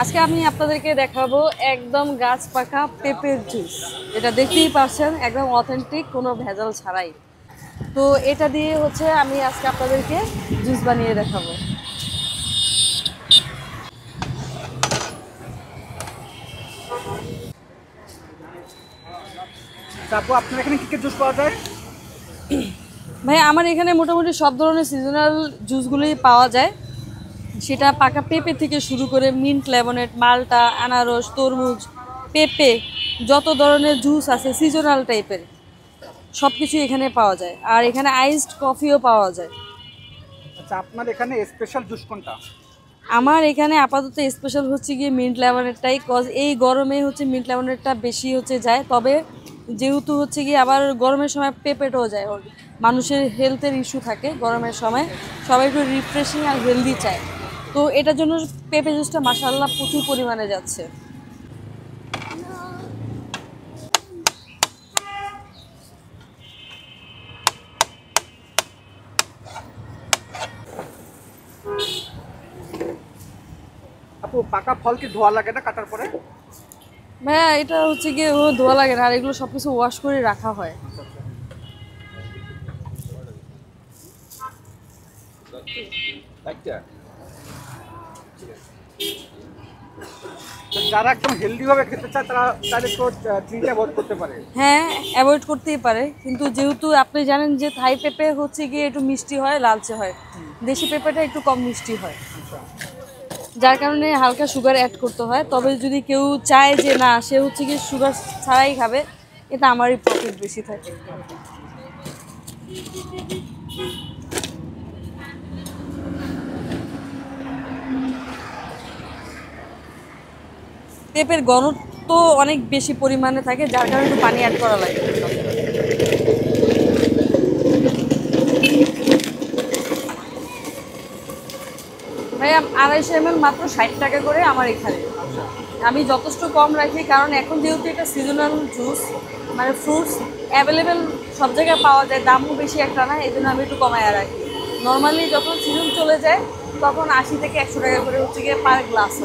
আজকে আমি আপনাদেরকে দেখাবো একদম গাছ পাকা পেঁপের জুস। এটা দেখতেই পাচ্ছেন একদম অথেন্টিক, কোনো ভেজাল ছাড়াই। তো এটা দিয়ে আমি আজকে আপনাদেরকে জুস বানিয়ে দেখাবো। আপু, আপনার এখানে কি কি জুস পাওয়া যায়? ভাই আমার এখানে মোটামুটি সব ধরনের সিজনাল জুসগুলোই পাওয়া যায়। সেটা পাকা পেঁপে থেকে শুরু করে মিন্ট, লেমনেড, মাল্টা, আনারস, তরমুজ, পেঁপে, যত ধরনের জুস আছে সিজনাল টাইপের সব কিছু এখানে পাওয়া যায়। আর এখানে আইসড কফিও পাওয়া যায়। আচ্ছা, আপনার এখানে স্পেশাল জুস কোনটা? আমার এখানে আপাতত স্পেশাল গিয়ে মিন্ট লেমনেডটাই, কজ এই গরমে মিন্ট লেমনেডটা বেশি যায়। তবে যেহেতু গিয়ে আবার গরমের সময় পেঁপেটাও যায়, মানুষের হেলথের ইস্যু থাকে গরমের সময়, সবাই একটু রিফ্রেশিং আর হেলদি চায়। তো এটার জন্য পেঁপে জুসটা মাশাআল্লাহ প্রচুর পরিমাণে যাচ্ছে। আপু, পাকা ফল কি ধোয়া লাগে না কাটার পরে? ভাইয়া এটা গিয়ে ধোয়া লাগে না, আর এগুলো সবকিছু ওয়াশ করে রাখা হয়। যারা একদম হেলদি ভাবে খেতে চায় তারা চাইলে তো চিনিটা অ্যাভয়েড করতে পারে। হ্যাঁ, অ্যাভয়েড করতেই পারে, কিন্তু যেহেতু আপনি জানেন যে থাই পেঁপে গিয়ে একটু মিষ্টি হয়, লালচে হয়, দেশি পেঁপেটা একটু কম মিষ্টি হয়, যার কারণে হালকা সুগার অ্যাড করতে হয়। তবে যদি কেউ চায় যে না, সে গিয়ে সুগার ছাড়াই খাবে, এটা আমারই প্রফিট বেশি থাকে। পেঁপের ঘনত্ব অনেক বেশি পরিমাণে থাকে, যার কারণে একটু পানি অ্যাড করা লাগে। ভাই 250 ml মাত্র 60 টাকা করে আমার এখানে। আমি যথেষ্ট কম রাখি, কারণ এখন যেহেতু এটা সিজনাল জুস, মানে ফ্রুটস অ্যাভেলেবেল সব জায়গায় পাওয়া যায়, দামও বেশি একটা না, এই জন্য আমি একটু কমায় রাখি। নর্মালি যখন সিজন চলে যায় তখন 80 থেকে 100 টাকা করে গিয়ে পার গ্লাস।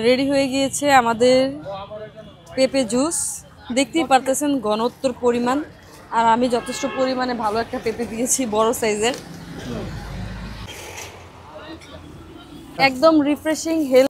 রেডি হয়ে গিয়েছে আমাদের পেঁপে জুস। দেখতেই পারতেছেন ঘনত্বর পরিমাণ, আর আমি যথেষ্ট পরিমাণে ভালো একটা পেঁপে দিয়েছি, বড় সাইজের, একদম রিফ্রেশিং হেলথ।